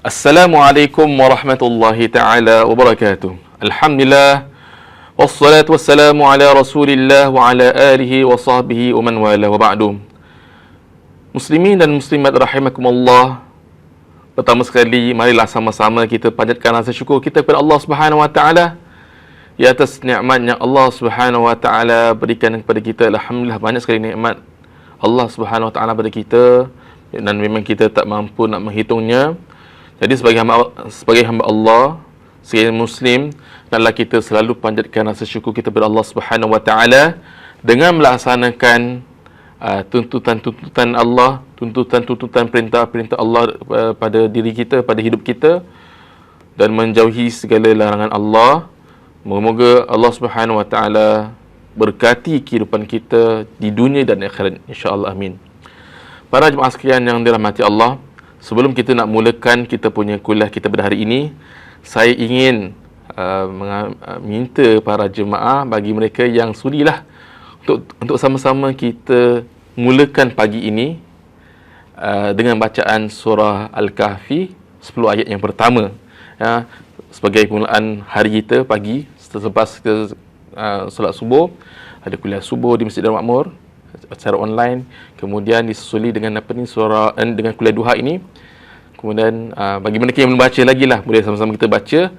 Assalamualaikum warahmatullahi ta'ala wabarakatuh. Alhamdulillah, wassalatu wassalamu ala rasulillah wa ala alihi wa sahbihi wa man wala wa ba'du. Muslimin dan muslimat rahimakumullah, pertama sekali marilah sama-sama kita panjatkan rasa syukur kita kepada Allah Subhanahu wa taala di atas nikmat yang Allah Subhanahu wa taala berikan kepada kita. Alhamdulillah, banyak sekali nikmat Allah Subhanahu wa taala pada kita dan memang kita tak mampu nak menghitungnya. Jadi sebagai hamba Allah, sebagai Muslim, hendaklah kita selalu panjatkan rasa syukur kita kepada Allah Subhanahu Wa Taala dengan melaksanakan tuntutan-tuntutan Allah, tuntutan-tuntutan perintah-perintah Allah pada diri kita, pada hidup kita, dan menjauhi segala larangan Allah. Moga-moga Allah Subhanahu Wa Taala berkati kehidupan kita di dunia dan akhirat, insya-Allah, amin. Para jemaah sekalian yang dirahmati Allah, sebelum kita nak mulakan kita punya kuliah kita pada hari ini, saya ingin minta para jemaah, bagi mereka yang sudilah untuk sama-sama kita mulakan pagi ini dengan bacaan surah Al-Kahfi 10 ayat yang pertama, ya, sebagai permulaan hari kita pagi selepas kita solat subuh. Ada kuliah subuh di Masjid Darul Makmur secara online, kemudian disusuli dengan surah dengan kuliah duha ini. Kemudian bagi mereka yang belum baca lagi lah, boleh sama-sama kita baca.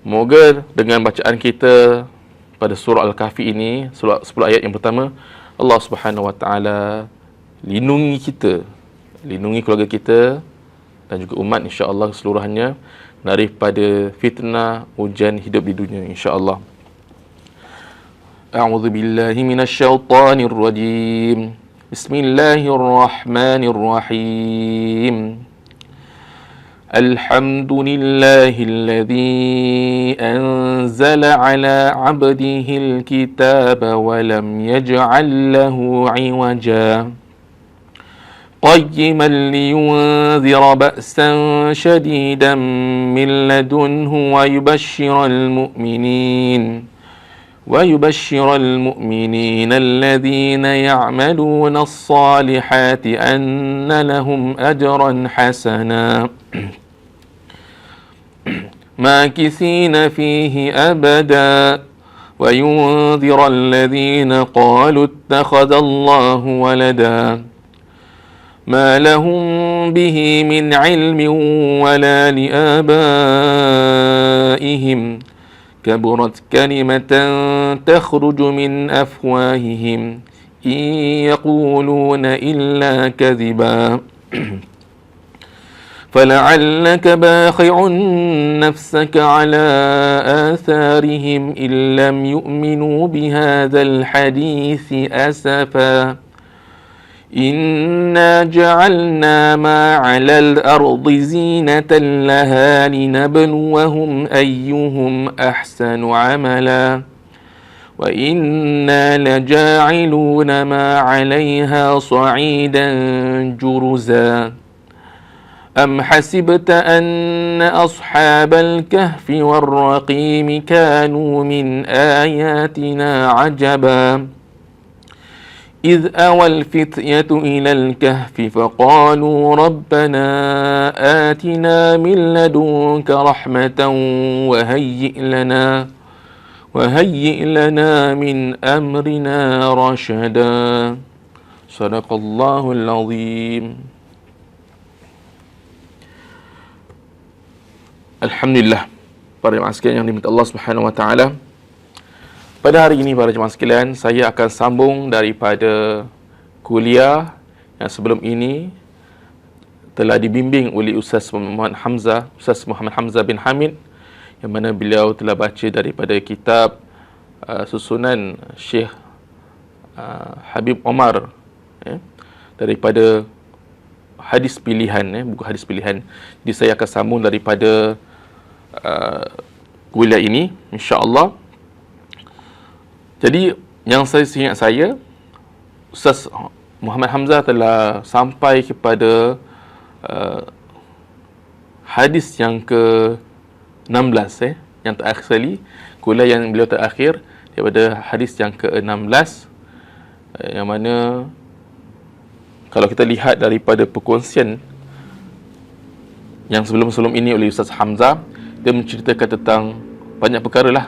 Moga dengan bacaan kita pada surah Al-Kahfi ini, surah 10 ayat yang pertama, Allah Subhanahu Wa Taala lindungi kita, lindungi keluarga kita dan juga umat, insya-Allah keseluruhannya, daripada fitnah ujian hidup di dunia, insya-Allah. A'udzu billahi minasyaitonir rajim. Bismillahirrahmanirrahim. Alhamdulillahilladzi anzala ala 'abdihil kitaba wa lam yaj'al lahu 'iwaja. قيما لينذر بأسا شديدا من لدنه ويبشر المؤمنين الذين يعملون الصالحات أن لهم أجرا حسنا ماكثين فيه أبدا وينذر الذين قالوا اتخذ الله ولدا ما لهم به من علم ولا لآبائهم كبرت كلمة تخرج من أفواههم إن يقولون إلا كذبا فلعلك باخع نفسك على آثارهم إن لم يؤمنوا بهذا الحديث أسفا إنا جعلنا ما على الأرض زينة لها لنبلوهم أيهم أحسن عملا وإنا لجاعلون ما عليها صعيدا جرزا أم حسبت أن أصحاب الكهف والرقيم كانوا من آياتنا عجبا إذ أوى الفتية إلى الكهف فقالوا ربنا آتنا من لدنك رحمة وهيئ لنا من أمرنا رشدا صدق الله العظيم. Alhamdulillah, para jemaah sekalian yang dimuliakan Allah Subhanahu wa taala, pada hari ini para jemaah sekalian, saya akan sambung daripada kuliah yang sebelum ini telah dibimbing oleh Ustaz Muhammad Hamzah bin Hamid, yang mana beliau telah baca daripada kitab susunan Syekh Habib Omar, daripada hadis pilihan, buku hadis pilihan. Jadi saya akan sambung daripada kuliah ini, insya-Allah. Jadi yang saya ingat saya, Ustaz Muhammad Hamzah telah sampai kepada hadis yang ke-16, yang terakhir sekali, kuliah yang beliau terakhir daripada hadis yang ke-16, yang mana kalau kita lihat daripada perkongsian yang sebelum-sebelum ini oleh Ustaz Hamzah. Dia menceritakan tentang banyak perkara lah.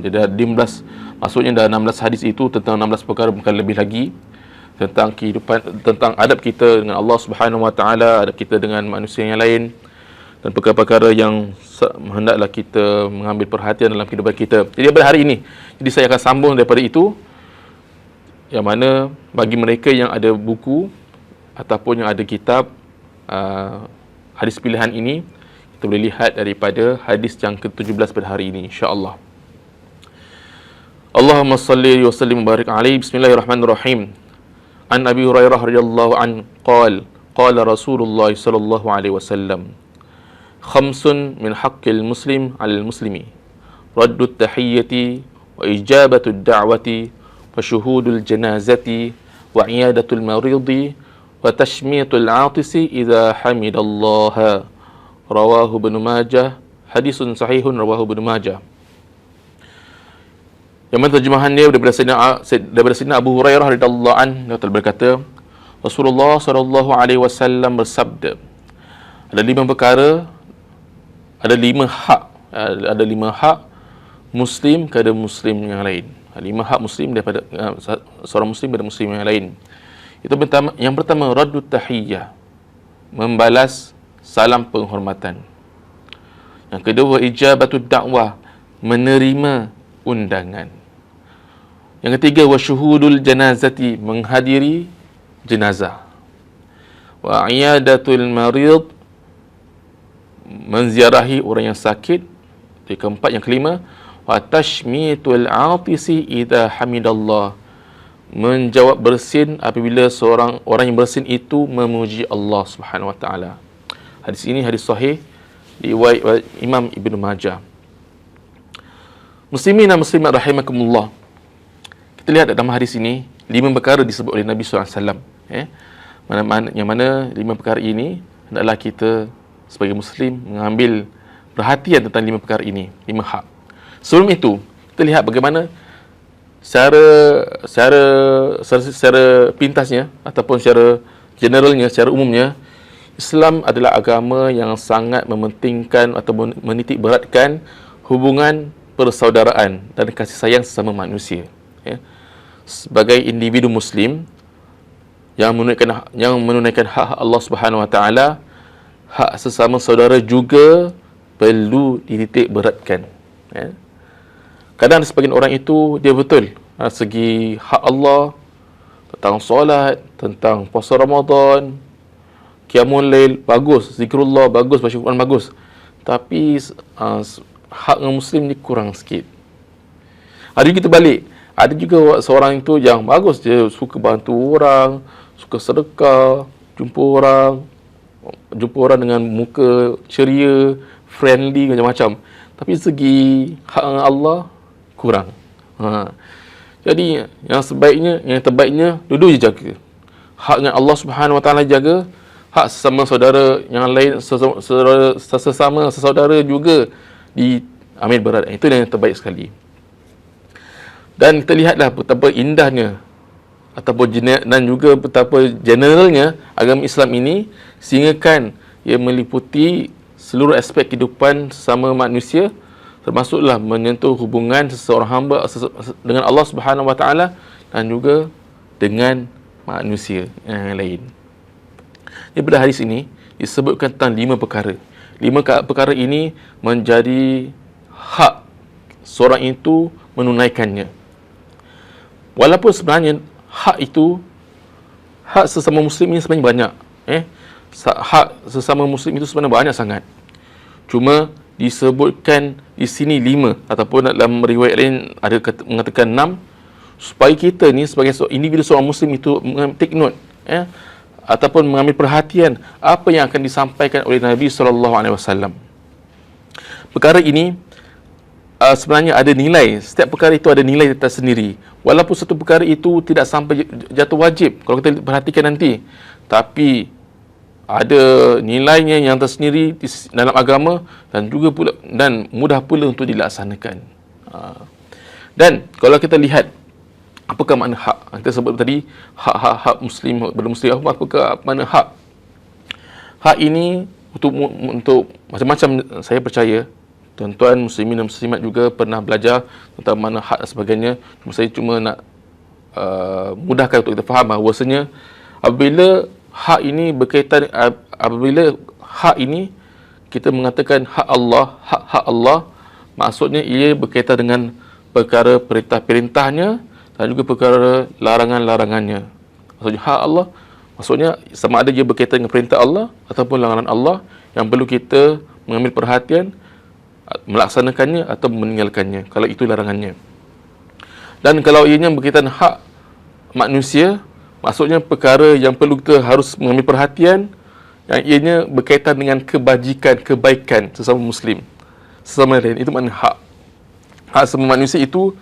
Dia dah 15, maksudnya dah 16 hadis itu tentang 16 perkara, bukan lebih lagi, tentang kehidupan, tentang adab kita dengan Allah Subhanahu Wa Taala, adab kita dengan manusia yang lain, dan perkara-perkara yang hendaklah kita mengambil perhatian dalam kehidupan kita. Jadi pada hari ini, jadi saya akan sambung daripada itu, yang mana bagi mereka yang ada buku ataupun yang ada kitab hadis pilihan ini, kita boleh lihat daripada hadis yang ke-17 pada hari ini, insya-Allah. Allahumma salli wa sallim wa barik alaihi. Bismillahirrahmanirrahim. An Abi Hurairah radhiyallahu an qala Rasulullah sallallahu alaihi wasallam, khamsun min haqqil muslim 'alal muslimi, raddut tahiyyati wa ijabatud da'wati wa syuhudul janazati wa iyadatul maridi wa tashmiyatul 'atisi idza hamidallaha. Rawahu Ibnu Majah. Hadisun sahihun rawahu Ibnu Majah. Yang mana terjemahan dia daripada Sayyidina Abu Hurairah radhiyallahu anhu berkata, Rasulullah sallallahu alaihi wasallam bersabda, ada 5 perkara, ada 5 hak, ada 5 hak muslim kepada muslim yang lain. 5 hak muslim daripada seorang muslim kepada muslim yang lain. Itu yang pertama, raddut tahiyyah, membalas salam penghormatan. Yang kedua, ijabatud da'wah, menerima undangan. Yang ketiga, wa syuhudul janazati, menghadiri jenazah. Wa iyadatul marid, menziarahi orang yang sakit. Yang keempat, yang kelima, wa tashmitul 'atisi idza hamidallah, menjawab bersin apabila orang yang bersin itu memuji Allah Subhanahu Wa Taala. Hadis ini hadis sahih riwayat Imam Ibnu Majah. Muslimin dan muslimat rahimakumullah. Kita lihat dalam hadis ini 5 perkara disebut oleh Nabi SAW. Yang mana 5 perkara ini hendaklah kita sebagai muslim mengambil perhatian tentang 5 perkara ini, 5 hak. Sebelum itu, kita lihat bagaimana secara pintasnya ataupun secara generalnya, secara umumnya, Islam adalah agama yang sangat mementingkan atau menitik beratkan hubungan persaudaraan dan kasih sayang sesama manusia. Sebagai individu muslim yang menunaikan hak Allah Subhanahu Wa Taala, hak sesama saudara juga perlu dititik beratkan. Kadang sebagian orang itu dia betul segi hak Allah tentang solat, tentang puasa Ramadan, qiyamul lail bagus, zikrullah bagus, baca Quran bagus, tapi hak muslim ni kurang sikit. Ada juga kita balik, ada juga seorang itu yang bagus, dia suka bantu orang, suka sedekah, jumpa orang dengan muka ceria, friendly macam-macam, tapi segi hak Allah kurang. Jadi yang terbaiknya duduk je jaga hak dengan Allah Subhanahu Wa Taala, jaga hak sesama saudara yang lain, sesama saudara juga diambil berat. Itu yang terbaik sekali. Dan kita lihatlah betapa indahnya dan juga betapa generalnya agama Islam ini, sehingga kan ia meliputi seluruh aspek kehidupan sesama manusia, termasuklah menyentuh hubungan seseorang hamba dengan Allah Subhanahu Wa Taala dan juga dengan manusia yang lain. Jadi pada hadis ini disebutkan tentang 5 perkara. 5 perkara ini menjadi hak seorang itu menunaikannya. Walaupun sebenarnya hak sesama muslim ini sebenarnya banyak. Hak sesama muslim itu sebenarnya banyak sangat. Cuma disebutkan di sini 5, ataupun dalam riwayat lain ada mengatakan 6, supaya kita ni sebagai individu seorang muslim itu take note, ataupun mengambil perhatian apa yang akan disampaikan oleh Nabi SAW. Perkara ini sebenarnya ada nilai. Setiap perkara itu ada nilai tersendiri. Walaupun satu perkara itu tidak sampai jatuh wajib, kalau kita perhatikan nanti, tapi ada nilainya yang tersendiri dalam agama, dan juga pula dan mudah pula untuk dilaksanakan. Dan kalau kita lihat apakah makna hak, kita sebut tadi hak muslim kepada muslim, apakah makna hak? Hak ini untuk macam-macam. Saya percaya tuan-tuan muslimin dan muslimat juga pernah belajar tentang mana hak dan sebagainya. Saya cuma nak mudahkan untuk kita faham bahawasanya apabila hak ini berkaitan, apabila hak ini kita mengatakan hak Allah, hak Allah, maksudnya ia berkaitan dengan perkara perintah-perintahnya dan juga perkara larangan-larangannya. Maksudnya hak Allah, maksudnya sama ada dia berkaitan dengan perintah Allah ataupun larangan Allah yang perlu kita mengambil perhatian, melaksanakannya atau meninggalkannya kalau itu larangannya. Dan kalau ianya berkaitan hak manusia, maksudnya perkara yang perlu kita harus mengambil perhatian, yang ianya berkaitan dengan kebajikan, kebaikan sesama muslim, sesama lain. Itu makna hak. Hak sesama manusia itu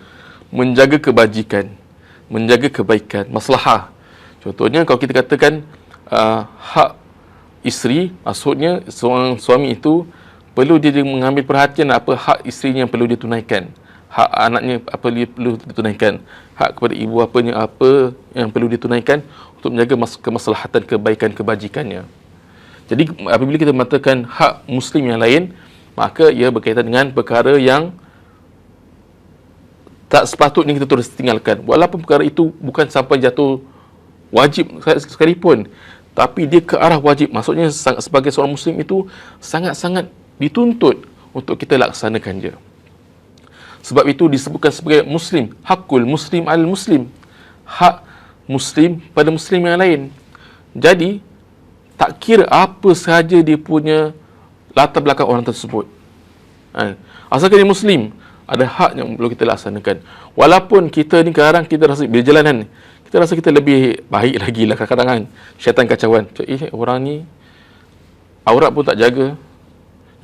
menjaga kebajikan, menjaga kebaikan, maslahah. Contohnya kalau kita katakan hak isteri, maksudnya seorang suami itu perlu dia mengambil perhatian apa hak isterinya yang perlu dia tunaikan, hak anaknya apa dia perlu ditunaikan, hak kepada ibu bapanya apa yang perlu ditunaikan untuk menjaga kemaslahatan, kebaikan, kebajikannya. Jadi apabila kita mengatakan hak muslim yang lain, maka ia berkaitan dengan perkara yang tak sepatutnya kita terus tinggalkan, walaupun perkara itu bukan sampai jatuh wajib sekalipun, tapi dia ke arah wajib. Maksudnya sebagai seorang muslim itu sangat-sangat dituntut untuk kita laksanakan dia. Sebab itu disebutkan sebagai muslim, hakul muslim al muslim, hak muslim pada muslim yang lain. Jadi tak kira apa sahaja dia punya latar belakang orang tersebut, asalkan dia muslim, ada hak yang perlu kita laksanakan. Walaupun kita ni sekarang kita rasa bila jalanan kita rasa kita lebih baik lagi lah, kadang-kadang kan syaitan kacauan, orang ni aurat pun tak jaga,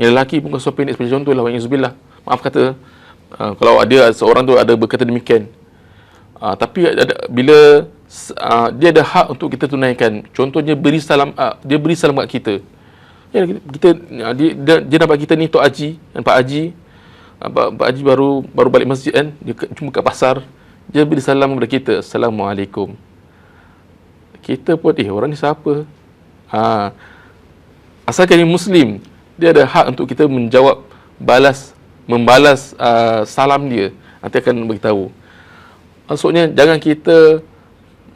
yang lelaki pun kau pendek seperti contoh lah, wa'iyuzubillah, maaf kata, kalau ada seorang tu ada berkata demikian, tapi bila dia ada hak untuk kita tunaikan. Contohnya beri salam, dia beri salam kat kita, dia nampak kita ni Tok Haji dan Pak Haji, Pak Haji baru balik masjid kan, dia cuma kat pasar, dia beri salam kepada kita, Assalamualaikum. Kita pun orang ni siapa? Asalkan dia muslim, dia ada hak untuk kita membalas salam dia, nanti akan beritahu. Maksudnya jangan kita,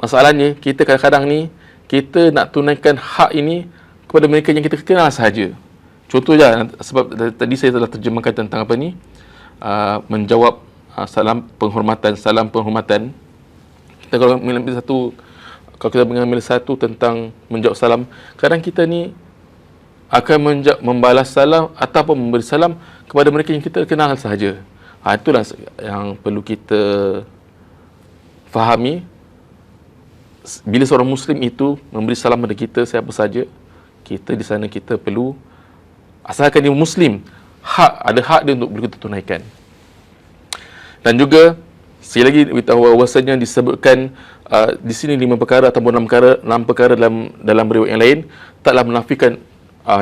masalahnya kita kadang-kadang ni kita nak tunaikan hak ini kepada mereka yang kita kenal sahaja. Contoh je, sebab tadi saya telah terjemahkan tentang apa ni, menjawab salam penghormatan. Kita kalau mengambil satu tentang menjawab salam, kadang kita ni akan membalas salam ataupun memberi salam kepada mereka yang kita kenal sahaja. Itulah yang perlu kita fahami. Bila seorang muslim itu memberi salam kepada kita siapa saja, kita di sana kita perlu, asalkan dia muslim, ada hak dia untuk boleh kita tunaikan. Dan juga sekali lagi beritahu bahawasanya disebutkan di sini 5 perkara ataupun 6 perkara dalam riwayat yang lain taklah menafikan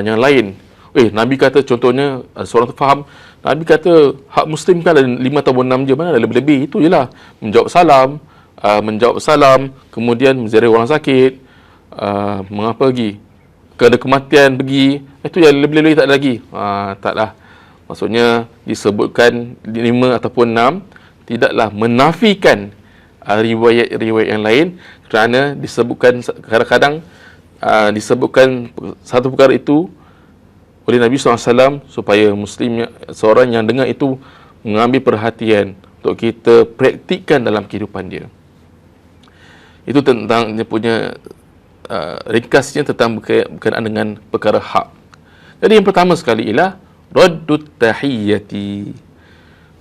yang lain. Nabi kata, contohnya seorang tu faham, Nabi kata hak muslim kan ada 5 atau 6 je, mana ada lebih-lebih. Itu je lah, menjawab salam, kemudian menziarah orang sakit, mengapa lagi, kalau ada kematian pergi, itu yang lebih-lebih tak ada lagi. Taklah, maksudnya disebutkan 5 ataupun 6, tidaklah menafikan riwayat-riwayat yang lain, kerana disebutkan kadang-kadang disebutkan satu perkara itu oleh Nabi SAW supaya muslim seorang yang dengar itu mengambil perhatian untuk kita praktikkan dalam kehidupan dia. Itu tentang dia punya ringkasnya tentang berkenaan dengan perkara hak. Jadi yang pertama sekali ialah raddut tahiyyati.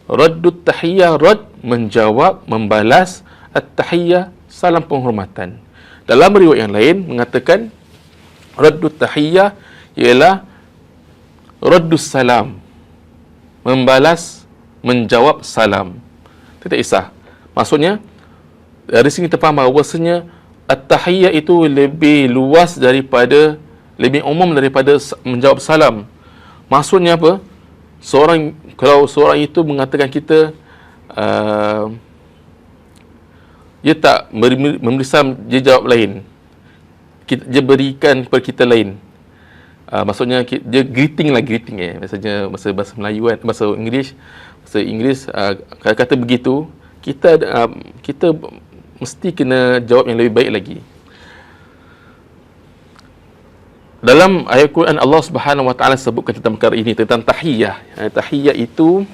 Raddut tahiyyah, rad menjawab, membalas, at-tahiyyah salam penghormatan. Dalam riwayat yang lain mengatakan raddut tahiyyah ialah raddus salam, membalas, menjawab salam. Tak kisah. Maksudnya dari sini kita faham bahawasanya at-tahiyyah itu lebih luas daripada, lebih umum daripada menjawab salam. Maksudnya apa? Kalau seorang itu mengatakan kita dia tak memberi salam, dia jawab lain, dia berikan kepada kita lain, Maksudnya dia greeting lah, maksudnya bahasa Melayu kan, bahasa Inggeris kata begitu, kita mesti kena jawab yang lebih baik lagi. Dalam ayat Quran Allah Subhanahu Wa Taala sebutkan tentang perkara ini, tentang tahiyah. Tahiyah itu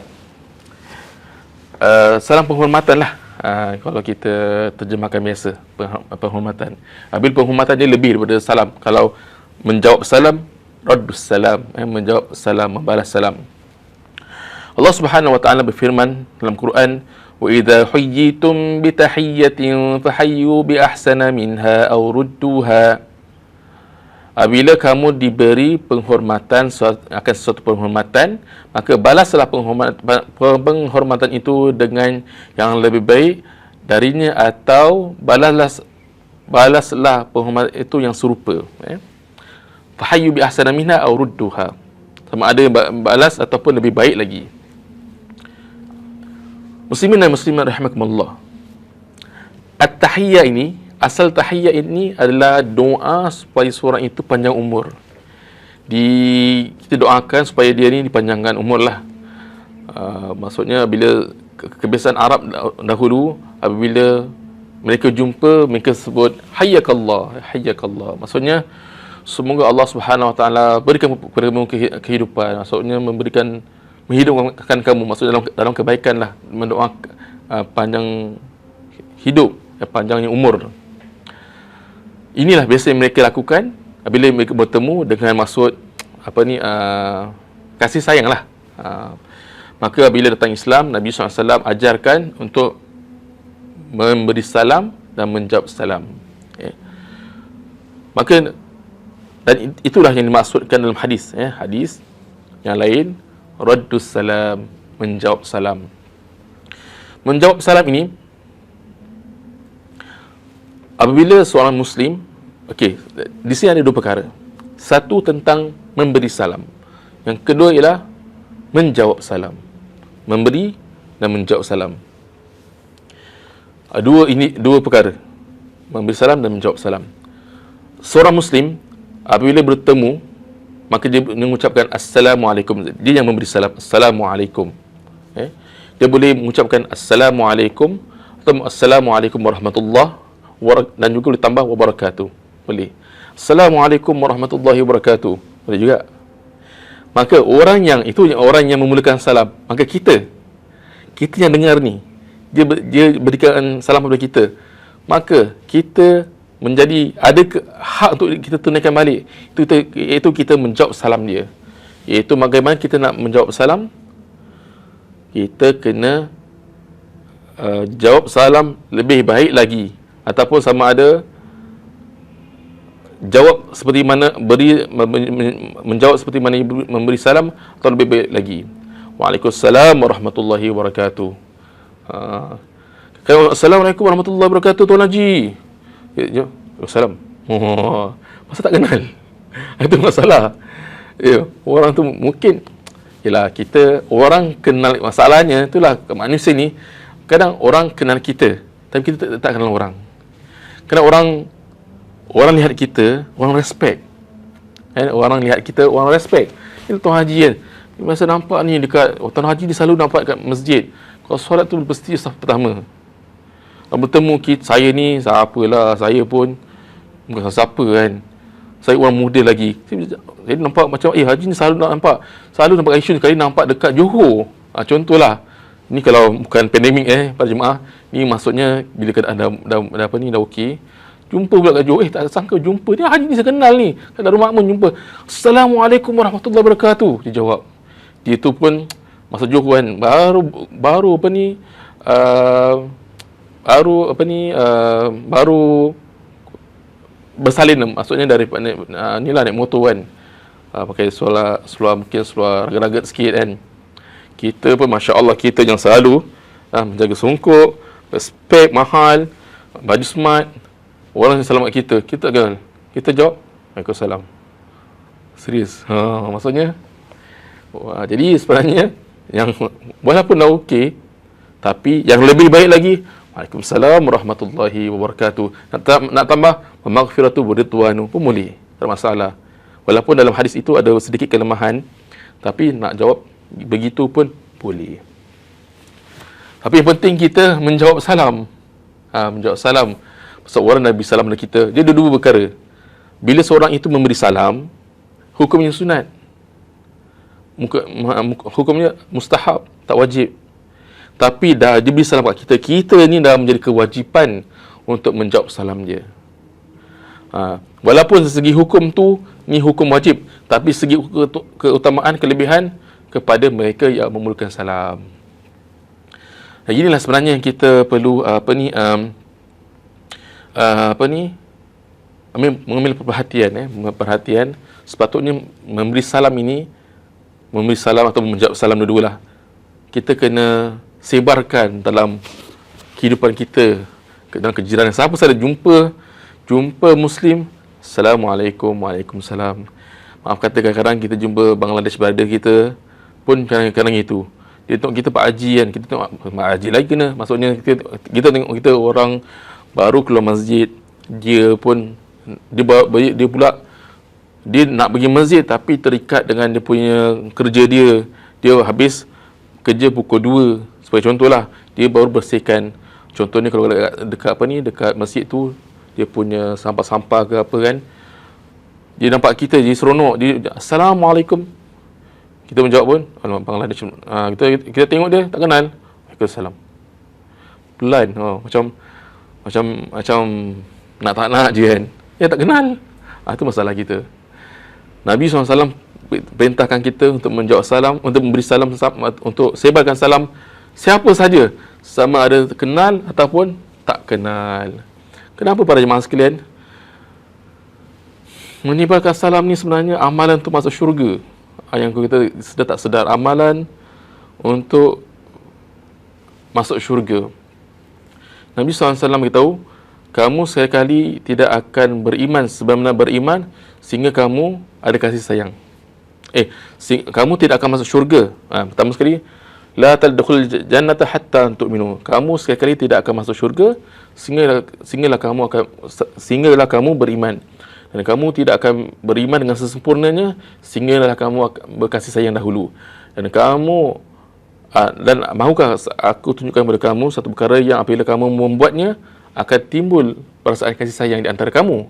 salam penghormatan lah. Kalau kita terjemahkan biasa, penghormatan. Bila penghormatan dia lebih daripada salam. Kalau menjawab salam, raddus salam, menjawab salam, membalas salam. Allah Subhanahu Wa Taala berfirman dalam Quran, wa idza huyyitum bi tahiyyatin fahayyu bi ahsana minha aw rudduha. Bila kamu diberi penghormatan akan sesuatu penghormatan, maka balaslah penghormatan itu dengan yang lebih baik darinya, atau balaslah penghormatan itu yang serupa. Fahayyu bi ahsana minha aw rudduha. Sama ada balas ataupun lebih baik lagi. Muslimin dan muslimat rahimakumullah. At-tahiyyah ini, asal tahiyyah ini adalah doa supaya seorang itu panjang umur. Kita doakan supaya dia ni dipanjangkan umur lah. Maksudnya bila kebiasaan Arab dahulu, apabila mereka jumpa, mereka sebut hayyakallah, hayyakallah. Maksudnya semoga Allah Subhanahu Wa Taala berikan kepadamu kehidupan. Maksudnya menghidupkan kamu. Maksudnya dalam kebaikan lah, mendoakan panjang hidup, panjangnya umur. Inilah biasa yang mereka lakukan bila mereka bertemu dengan maksud kasih sayang lah. Maka bila datang Islam, Nabi SAW ajarkan untuk memberi salam dan menjawab salam. Maka, dan itulah yang dimaksudkan dalam hadis. Hadis yang lain, raddus salam, menjawab salam. Menjawab salam ini, apabila seorang Muslim, di sini ada dua perkara. Satu tentang memberi salam. Yang kedua ialah menjawab salam. Memberi dan menjawab salam. Dua perkara. Memberi salam dan menjawab salam. Seorang Muslim, apabila bertemu, maka dia mengucapkan Assalamualaikum. Dia yang memberi salam, Assalamualaikum. Dia boleh mengucapkan Assalamualaikum atau Assalamualaikum warahmatullahi dan juga boleh tambah wabarakatuh. Boleh. Assalamualaikum warahmatullahi wabarakatuh. Boleh juga. Maka orang yang memulakan salam. Maka kita yang dengar ni, dia berikan salam kepada kita. Maka kita menjadi ada hak untuk kita tunaikan balik. Iaitu kita menjawab salam dia. Iaitu bagaimana kita nak menjawab salam? Kita kena jawab salam lebih baik lagi, ataupun sama ada jawab seperti mana menjawab seperti mana memberi salam, atau lebih baik lagi. Waalaikumsalam warahmatullahi wabarakatuh. Assalamualaikum warahmatullahi wabarakatuh, Tuan Haji. Salam. Masa tak kenal? Itu masalah. Orang tu mungkin orang kenal. Masalahnya itulah, manusia ni kadang orang kenal kita, tapi kita tak kenal orang. Kadang orang lihat kita, orang respect. Orang lihat kita, orang respect. Ini Tuan Haji kan, masa nampak ni dekat Tuan Haji, dia selalu nampak kat masjid. Kalau solat tu mesti saf pertama. Kalau bertemu kita, saya ni siapalah, saya pun bukan siapa kan, saya orang muda lagi. Saya nampak macam Haji ni selalu nampak Aisyun, sekali nampak dekat Johor. Contohlah. Ni kalau bukan pandemik pada jemaah, ni maksudnya bila keadaan dah okey, jumpa pula kat Johor. Tak sangka jumpa ni, Haji ni saya kenal ni, kat Darul Makmun jumpa. Assalamualaikum warahmatullahi wabarakatuh. Dia jawab. Dia tu pun masa Johor kan, baru bersalin, maksudnya daripada ni lah, naik motor kan, pakai seluar mungkin seluar ragat-ragat sikit kan. Kita pun Masya Allah, kita yang selalu menjaga songkok, spek mahal, baju smart. Orang yang selamat kita tak kenal, kita jawab Waalaikumsalam. Serius. Maksudnya jadi sebenarnya yang walaupun dah okey, tapi yang lebih baik lagi, Waalaikumsalam warahmatullahi wabarakatuh. Nak tambah, maghfiratu wa ridwanu pun boleh, tak masalah. Walaupun dalam hadis itu ada sedikit kelemahan, tapi nak jawab begitu pun boleh. Tapi yang penting kita menjawab salam. Menjawab salam. Seorang Nabi salam kepada kita, dia ada dua perkara. Bila seorang itu memberi salam, hukumnya sunat. Hukumnya mustahab, tak wajib. Tapi dah dia beri salam kat kita, kita ni dah menjadi kewajipan untuk menjawab salam dia. Walaupun segi hukum tu ni hukum wajib, tapi segi keutamaan, kelebihan kepada mereka yang memulakan salam. Inilah sebenarnya yang kita perlu mengambil perhatian. Sepatutnya memberi salam atau menjawab salam dua-dualah, kita kena sebarkan dalam kehidupan kita, dalam kejiran. Siapa saja jumpa Muslim, Assalamualaikum, Waalaikumsalam. Maaf kata kadang-kadang kita jumpa Bangladesh brother kita pun kadang-kadang itu. Dia tengok kita Pak Haji kan, kita tengok Pak Haji lagi kena. Maksudnya kita tengok kita orang baru keluar masjid, dia pula dia nak pergi masjid tapi terikat dengan dia punya kerja dia. Dia habis kerja pukul 2. Sebagai contohlah, dia baru bersihkan. Contohnya kalau dekat masjid tu dia punya sampah-sampah ke apa kan. Dia nampak kita, dia seronok, dia Assalamualaikum. Kita menjawab pun, alamak Bangladesh. Kita tengok dia, tak kenal. Waalaikumsalam. Pelan. Macam nak tak nak je kan. Ya tak kenal. Itu masalah kita. Nabi SAW perintahkan kita untuk menjawab salam, untuk memberi salam, untuk sebarkan salam siapa saja, sama ada kenal ataupun tak kenal. Kenapa para jemaah sekalian? Menyebarkan salam ni sebenarnya amalan untuk masuk syurga. Yang kita sedar tak sedar, amalan untuk masuk syurga. Nabi SAW beritahu, kamu sekali tidak akan beriman sebagaimana beriman sehingga kamu ada kasih sayang. Kamu tidak akan masuk syurga. Pertama sekali, la tadkhul jannata hatta tu'minu. Kamu sekali tidak akan masuk syurga sehinggalah kamu beriman. Dan kamu tidak akan beriman dengan sesempurnanya sehinggalah kamu berkasih sayang dahulu. Dan mahukah aku tunjukkan kepada kamu satu perkara yang apabila kamu membuatnya akan timbul perasaan kasih sayang di antara kamu,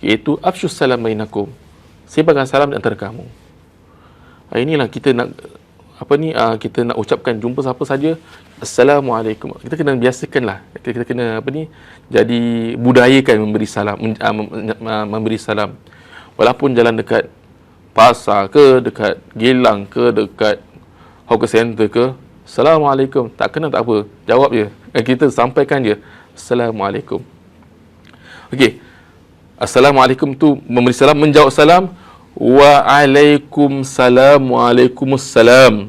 iaitu afsyus salam bainakum. Sebarkan salam di antara kamu. Inilah kita nak kita nak ucapkan jumpa siapa saja, Assalamualaikum. Kita kena biasakanlah. Kita kena jadi budayakan memberi salam, memberi salam. Walaupun jalan dekat pasar ke, dekat Geylang ke, dekat hawker center ke, Assalamualaikum. Tak kenal tak apa, jawab je. Kita sampaikan je, Assalamualaikum. Okey. Assalamualaikum tu memberi salam, menjawab salam. Waalaikumsalam, Waalaikumsalam.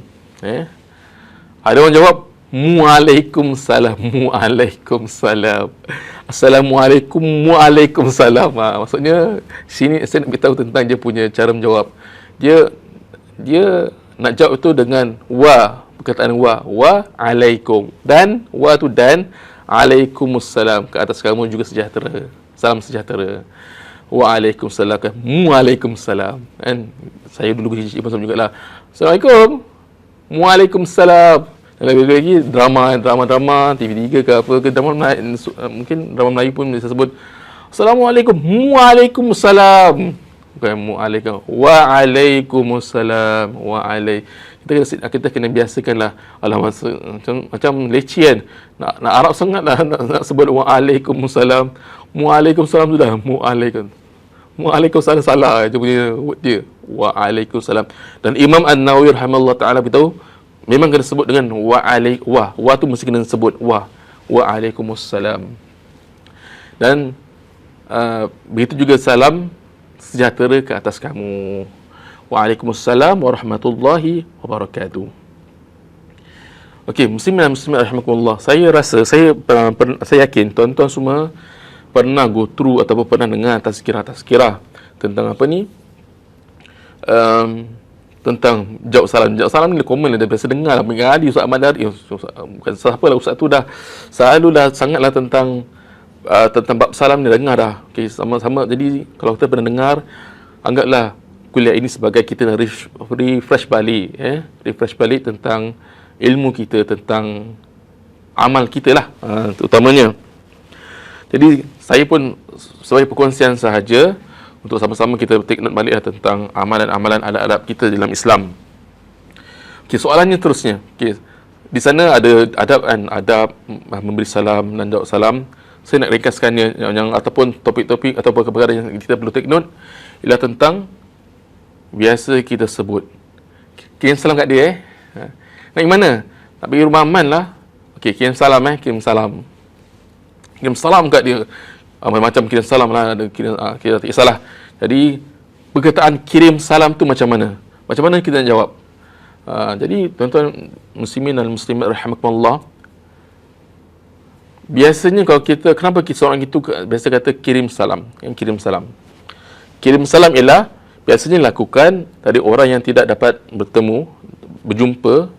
Ada orang jawab Waalaikumsalam, Waalaikumsalam. Assalamualaikum, Waalaikumsalam. Maksudnya sini saya nak beritahu tentang dia punya cara menjawab. Dia nak jawab itu dengan perkataan alaikum, dan tu dan alaikumussalam, ke atas kamu juga sejahtera, salam sejahtera. Waalaikumsalam kan, Waalaikumsalam kan. Saya dulu kecil pun sama jugalah. Assalamualaikum, Waalaikumsalam. Lagi drama TV3 ke apa ke, drama mungkin drama Melayu pun bisa sebut Assalamualaikum, Waalaikumsalam. Bukan Waalaikum, Waalaikumsalam. Kita kena biasakanlah. Macam leceh kan. Nak Arab sangatlah nak sebut Waalaikumsalam. Waalaikumsalam tu dah Waalaikumsalam salah je punya word dia. Waalaikumsalam. Dan Imam An-Nawawi rahimahullah taala beritahu, memang kena sebut dengan wa tu mesti kena sebut Waalaikumsalam. Dan begitu juga salam sejahtera ke atas kamu. Waalaikumsalam warahmatullahi wabarakatuh. Okey, muslimin dan muslimat rahimakumullah. Saya rasa saya yakin tuan-tuan semua pernah go through ataupun pernah dengar tazkirah tentang tentang jawab salam. Jawab salam ni common lah, dah biasa dengar lah. Mengali Ustaz Ahmad Dari, bukan siapa lah Ustaz tu, dah selalulah sangatlah tentang bab salam ni dah dengar dah. Okey, sama-sama. Jadi kalau kita pernah dengar, anggaplah kuliah ini sebagai kita nak refresh balik, refresh balik tentang ilmu kita, tentang amal kita lah, terutamanya. Jadi saya pun sebagai perkongsian sahaja untuk sama-sama kita take note balik tentang amalan-amalan adab-adab kita dalam Islam. Okey, soalannya terusnya. Okey, di sana ada adab memberi salam dan jawab salam. Saya nak ringkaskannya yang ataupun topik-topik ataupun perkara yang kita perlu take note ialah tentang biasa kita sebut kirim salam kat dia. Nak pergi mana? Nak pergi rumah aman lah. Okey, kirim salam kirim salam. Kirim salam kat dia. Macam kirim salam lah, ada kita tak kisahlah. Jadi perkataan kirim salam tu macam mana? Macam mana kita nak jawab? Jadi tuan-tuan muslimin dan muslimat rahimakumullah, biasanya kalau kita, kenapa seorang itu biasa kata kirim salam? Kirim salam. Kirim salam ialah biasanya lakukan dari orang yang tidak dapat bertemu, berjumpa,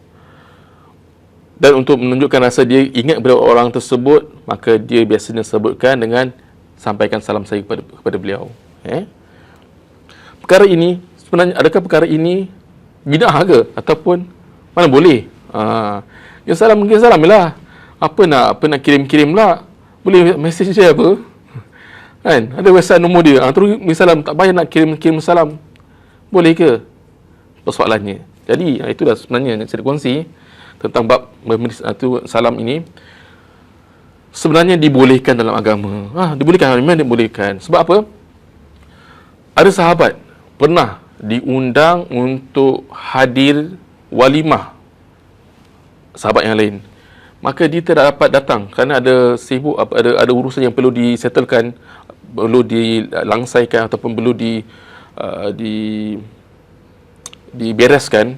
dan untuk menunjukkan rasa dia ingat kepada orang tersebut, maka dia biasanya sebutkan dengan sampaikan salam saya kepada beliau. Perkara ini sebenarnya, adakah perkara ini bid'ah ke ataupun mana boleh? Kirim salam lah. Apa nak kirim lah. Boleh mesej saya apa? Kan? Ada WhatsApp nombor dia. Terus salam, tak payah nak kirim salam. Boleh ke? Persoalannya. Jadi itulah sebenarnya yang saya kongsi tentang bab salam ini. Sebenarnya dibolehkan dalam agama. Dibolehkan, memang dibolehkan. Sebab apa? Ada sahabat pernah diundang untuk hadir walimah sahabat yang lain. Maka dia tidak dapat datang kerana ada sibuk, ada urusan yang perlu disettlekan, perlu dilangsaikan ataupun perlu dibereskan.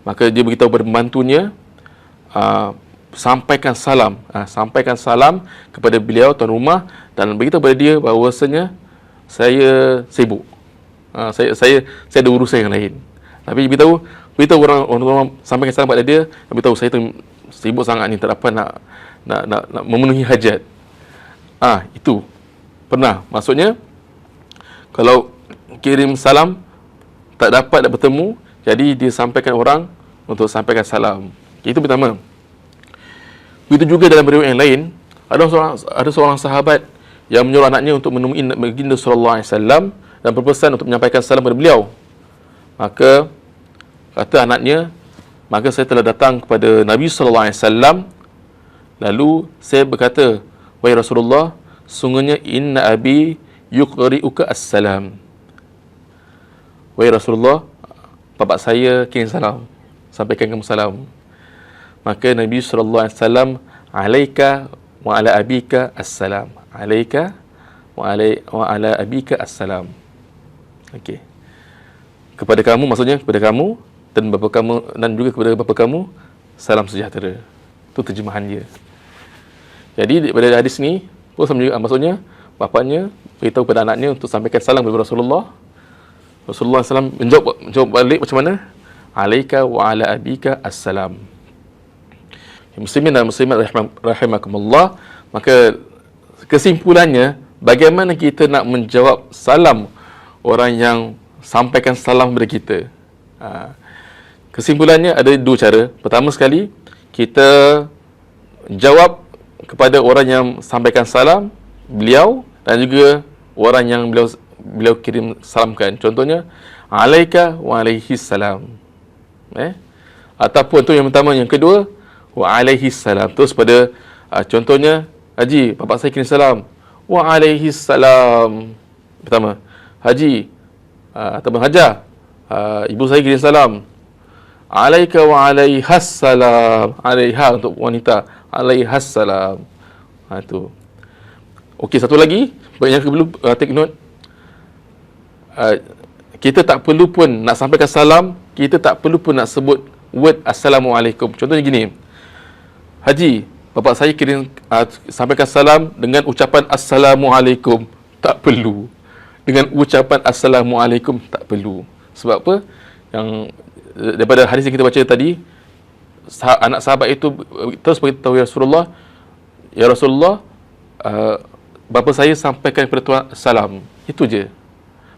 Maka dia beritahu kepada pembantunya, sampaikan salam kepada beliau tuan rumah dan beritahu kepada dia bahawasanya saya sibuk. Saya ada urusan yang lain. Tapi beritahu orang sampaikan salam kepada dia, beritahu saya tu sibuk sangat ni, tak dapat nak memenuhi hajat. Itu pernah. Maksudnya kalau kirim salam tak dapat bertemu, jadi dia sampaikan orang untuk sampaikan salam. Itu pertama. Begitu juga dalam riwayat yang lain, ada seorang sahabat yang menyuruh anaknya untuk menemui baginda sallallahu alaihi wasallam dan berpesan untuk menyampaikan salam kepada beliau. Maka kata anaknya, maka saya telah datang kepada Nabi sallallahu alaihi wasallam, lalu saya berkata, wahai Rasulullah, sungguhnya inna abi yuqri'uka as-salam. Wahai Rasulullah, bapa saya kirim salam, sampaikan kamu salam. Maka Nabi sallallahu alaihi wasallam, alaika wa ala abika assalam. Alaika wa ala abika assalam. Okey. Kepada kamu, maksudnya kepada kamu dan bapa kamu, dan juga kepada bapa kamu, salam sejahtera. Itu terjemahan dia. Jadi daripada hadis ni pun maksudnya bapanya beritahu kepada anaknya untuk sampaikan salam kepada Rasulullah. Rasulullah SAW menjawab balik macam mana? Alaika wa ala abika assalam. Muslimin dan muslimat rahimakumullah, maka kesimpulannya, bagaimana kita nak menjawab salam orang yang sampaikan salam kepada kita? Kesimpulannya ada dua cara. Pertama sekali, kita jawab kepada orang yang sampaikan salam beliau dan juga orang yang beliau kirim salamkan. Contohnya, alaika wa alaihi salam. Ataupun tu yang pertama. Yang kedua, wa alaihi salam. Terus pada contohnya, Haji, bapa saya kirim salam, wa alaihi salam. Pertama, Haji ataupun Hajar, ibu saya kirim salam, alaika wa alaihas salam. Alaiha untuk wanita, alaihas salam. Itu. Okey, satu lagi yang perlu take note, kita tak perlu pun nak sampaikan salam, kita tak perlu pun nak sebut word assalamualaikum. Contohnya gini, Haji, bapa saya kirim sampaikan salam dengan ucapan assalamualaikum. Tak perlu. Dengan ucapan assalamualaikum tak perlu. Sebab apa? Yang daripada hadis yang kita baca tadi, anak sahabat itu terus beritahu Rasulullah, ya Rasulullah, bapa saya sampaikan kepada Tuhan salam. Itu je.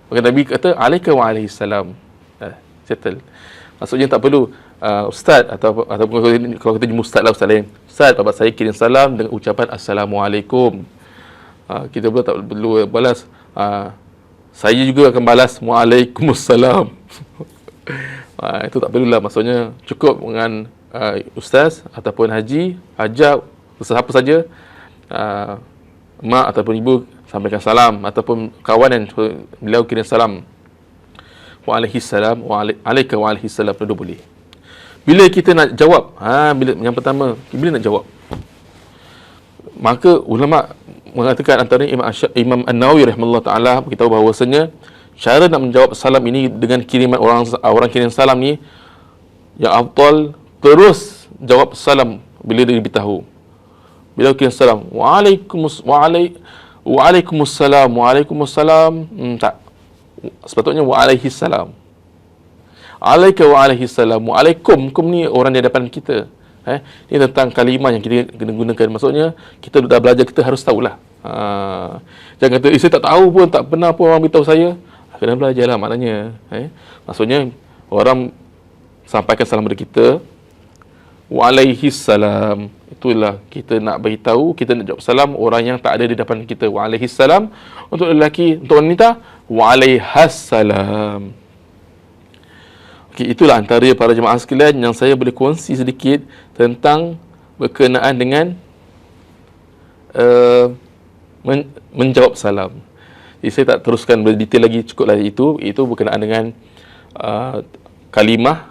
Maka Nabi kata alaika wa alaihi salam. Settle. Maksudnya tak perlu ustaz ataupun kalau kita jumpa ustaz lah, ustaz lain. Ustaz, bapak saya kirim salam dengan ucapan assalamualaikum. Kita pula tak perlu balas. Saya juga akan balas waalaikumsalam. Itu tak perlulah. Maksudnya cukup dengan ustaz ataupun haji ajak sesiapa saja, mak ataupun ibu sampaikan salam, ataupun kawan yang beliau kirim salam waalaikumsalam, alaika waalaikumsalam, perlu boleh. Bila kita nak jawab, bila yang pertama, bila nak jawab, maka ulama mengatakan, antara Imam An-Nawawi rahimahullah taala beritahu bahawasanya cara nak menjawab salam ini dengan kiriman orang kirim salam ni, yang afdal terus jawab salam bila dia beritahu. Bila kirim salam waalaikumsalam, tak, sepatutnya waalaihissalam. Alaika waalaihissalam. Waalaikum, kum ni orang di hadapan kita. Ini tentang kalimah yang kita kena gunakan. Maksudnya kita dah belajar, kita harus tahulah. Jangan kata saya tak tahu pun, tak pernah pun orang beritahu saya. Kena belajarlah maknanya. Maksudnya orang sampaikan salam kepada kita, waalaihissalam. Itulah kita nak beritahu, kita nak jawab salam orang yang tak ada di depan kita. Waalaihissalam. Untuk lelaki, untuk wanita, waalaihissalam. Okay, itulah antara para jemaah sekalian yang saya boleh kongsi sedikit tentang berkenaan dengan menjawab salam. Jadi saya tak teruskan berdetail lagi, cukuplah itu berkenaan dengan kalimah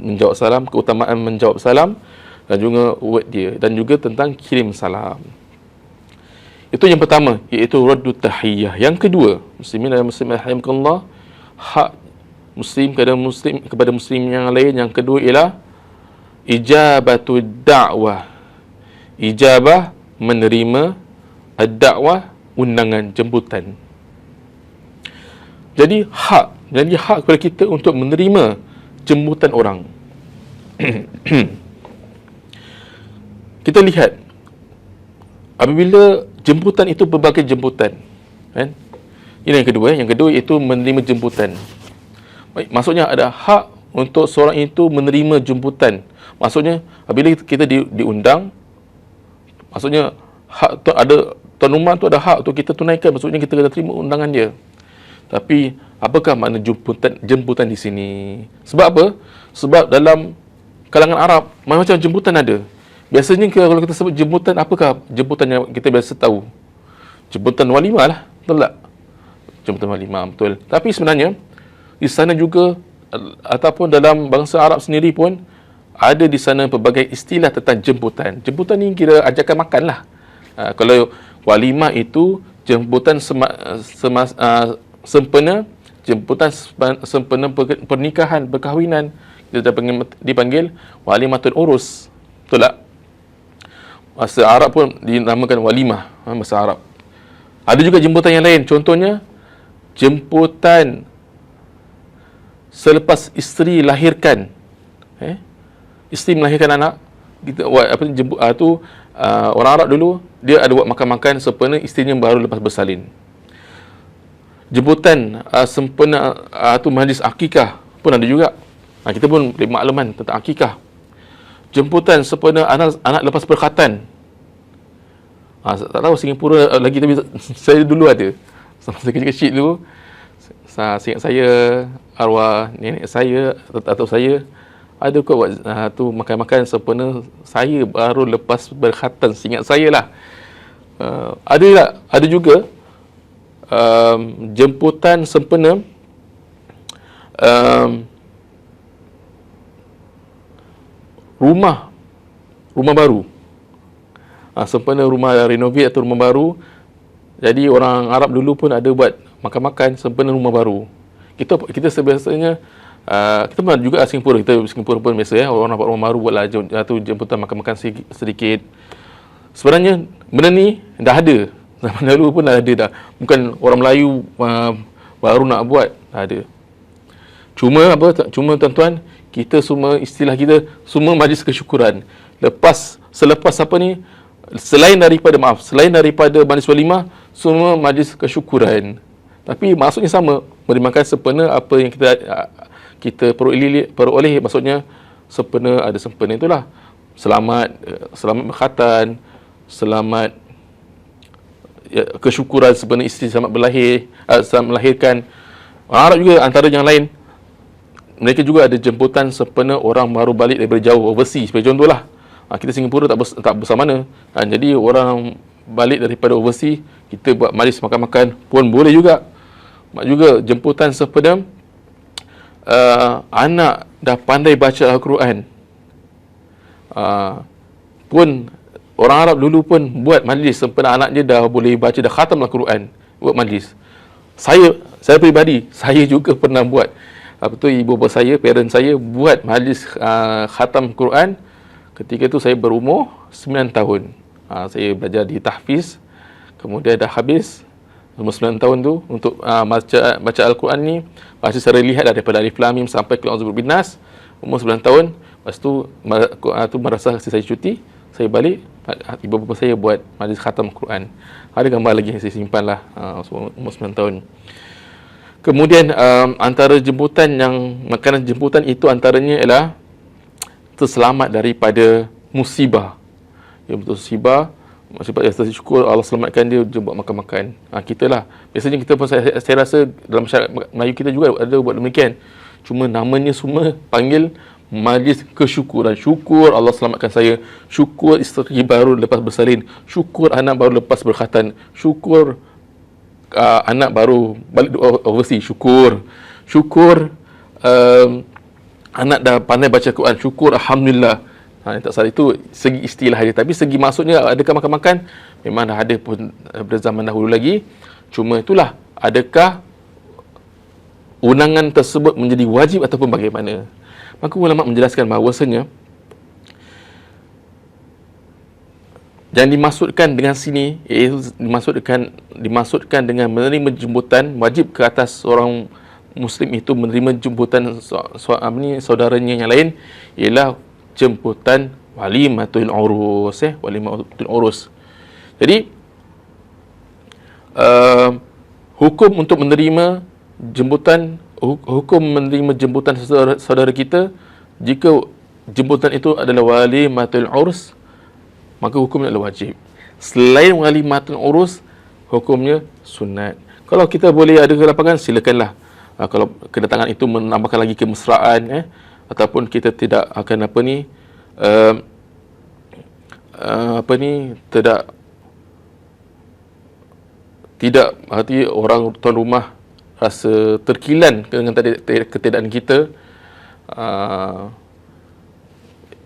menjawab salam, keutamaan menjawab salam, dan juga word dia, dan juga tentang kirim salam. Itu yang pertama, iaitu raddu tahiyyah. Yang kedua, muslimin dan muslimat rahimakumullah, hak muslim kepada muslim yang lain. Yang kedua ialah ijabatu da'wah. Ijabah, menerima, ad-da'wah, undangan, jemputan. Jadi hak kepada kita untuk menerima jemputan orang. Kita lihat, apabila jemputan itu berbagai jemputan, kan? Ini yang kedua. Yang kedua iaitu menerima jemputan. Baik, maksudnya ada hak untuk seorang itu menerima jemputan. Maksudnya apabila kita diundang, maksudnya hak tu ada, tuan rumah tu ada hak untuk kita tunaikan. Maksudnya kita kena terima undangan dia. Tapi apakah makna jemputan di sini? Sebab apa? Sebab dalam kalangan Arab macam-macam jemputan ada. Biasanya kalau kita sebut jemputan, apakah jemputan yang kita biasa tahu? Jemputan walimah lah, betul tak? Jemputan walimah, betul. Tapi sebenarnya di sana juga, ataupun dalam bangsa Arab sendiri pun ada di sana pelbagai istilah tentang jemputan. Jemputan ni kira ajakan makan lah. Kalau walimah itu jemputan sempena, jemputan sempena pernikahan, perkahwinan, kita dipanggil walimatul urus, betul tak? Bahasa Arab pun dinamakan walimah, bahasa Arab. Ada juga jemputan yang lain, contohnya jemputan selepas isteri lahirkan, isteri melahirkan anak, kita orang Arab dulu dia ada buat makan-makan sempena isterinya baru lepas bersalin. Jemputan sempena majlis akikah pun ada juga. Kita pun beri makluman tentang akikah. Jemputan sempena anak lepas berkhatan. Tak tahu Singapura lagi, tapi saya dulu ada. Sampai kecil-kecil dulu, seingat saya, arwah nenek saya atau saya ada kot buat tu makan-makan sempena saya baru lepas berkhatan, seingat saya lah. Ada juga jemputan sempena rumah baru, sempena rumah renovate atau rumah baru. Jadi orang Arab dulu pun ada buat makan-makan sempena rumah baru. Kita sebiasanya kita pernah juga Singapura pun biasa orang dapat rumah baru buatlah jemputan makan-makan sedikit. Sebenarnya benda ni dah ada. Zaman dulu pun dah ada dah. Bukan orang Melayu baru nak buat, dah ada. Cuma tuan-tuan, kita semua, istilah kita semua majlis kesyukuran. Selepas apa ni, selain daripada majlis walimah, semua majlis kesyukuran. Tapi maksudnya sama, menerimakan sempena apa yang kita peroleh, maksudnya sempena, ada sempena itulah selamat berkhatan, selamat kesyukuran sempena isteri selamat selamat melahirkan. Orang Arab juga antara yang lain, mereka juga ada jemputan sempena orang baru balik daripada jauh, overseas sebagai contohlah. Kita Singapura tak besar mana. Jadi orang balik daripada overseas, kita buat majlis makan-makan pun boleh juga. Juga jemputan sempena anak dah pandai baca Al-Quran, pun orang Arab dulu pun buat majlis sempena anak dia dah boleh baca, dah khatam Al-Quran, buat majlis. Saya peribadi, saya juga pernah buat. Apa tu, ibu bapa saya, parent saya buat majlis khatam Quran. Ketika itu saya berumur 9 tahun. Saya belajar di tahfiz, kemudian dah habis umur 9 tahun tu untuk baca Al-Quran ni, baca secara lihat daripada Alif Lam Mim sampai Qul A'udzu Birabbin Nas, umur 9 tahun. Lepas tu merasa saya cuti, saya balik, ibu bapa saya buat majlis khatam Quran. Ada gambar lagi yang saya simpan lah, umur 9 tahun. Kemudian antara jemputan makanan jemputan itu antaranya ialah terselamat daripada musibah. Ya, betul, musibah yang tersyukur Allah selamatkan dia buat makan-makan. Kita lah. Biasanya kita pun, saya rasa dalam masyarakat Melayu kita juga ada buat demikian. Cuma namanya semua panggil majlis kesyukuran. Syukur Allah selamatkan saya. Syukur isteri baru lepas bersalin. Syukur anak baru lepas berkhatan. Syukur anak baru balik overseas. Syukur anak dah pandai baca Quran. Syukur Alhamdulillah. Tak salah, itu segi istilah dia. Tapi segi maksudnya, adakah makan-makan? Memang dah ada pun pada zaman dahulu lagi. Cuma itulah, adakah undangan tersebut menjadi wajib ataupun bagaimana? Maka ulama menjelaskan bahawasanya yang dimaksudkan dengan sini, iaitu dimaksudkan dengan menerima jemputan, wajib ke atas seorang Muslim itu menerima jemputan saudaranya yang lain, ialah jemputan walimatul urus, walimatul urus. Jadi hukum untuk menerima jemputan, saudara kita, jika jemputan itu adalah walimatul urus, maka hukumnya adalah wajib. Selain walimatul urus, hukumnya sunat. Kalau kita boleh ada kelapangan, silakanlah. Kalau kedatangan itu menambahkan lagi kemesraan, ataupun kita tidak akan tidak arti orang tuan rumah rasa terkilan dengan ketiadaan kita.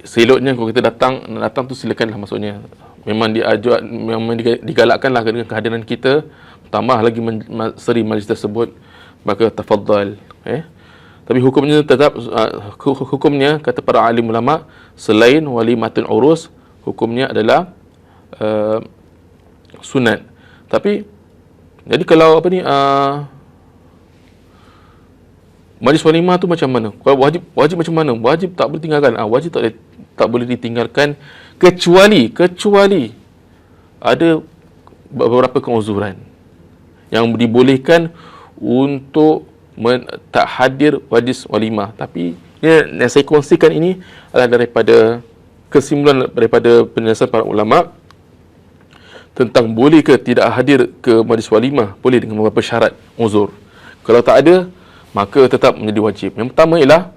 Seloknya kalau kita datang tu silakanlah, maksudnya memang digalakkanlah dengan kehadiran kita, tambah lagi seri majlis tersebut, maka tafadhal. Tapi hukumnya tetap, hukumnya kata para alim ulama, selain walimatul urus, hukumnya adalah sunat. Tapi jadi kalau majlis walimah tu macam mana? Kalau wajib macam mana? Wajib tak boleh tinggalkan. Wajib tak boleh ditinggalkan kecuali ada beberapa keuzuran yang dibolehkan untuk tak hadir majlis walimah. Tapi yang saya kongsikan ini adalah daripada kesimpulan daripada penjelasan para ulama tentang boleh ke tidak hadir ke majlis walimah, boleh dengan beberapa syarat uzur. Kalau tak ada, maka tetap menjadi wajib. Yang pertama ialah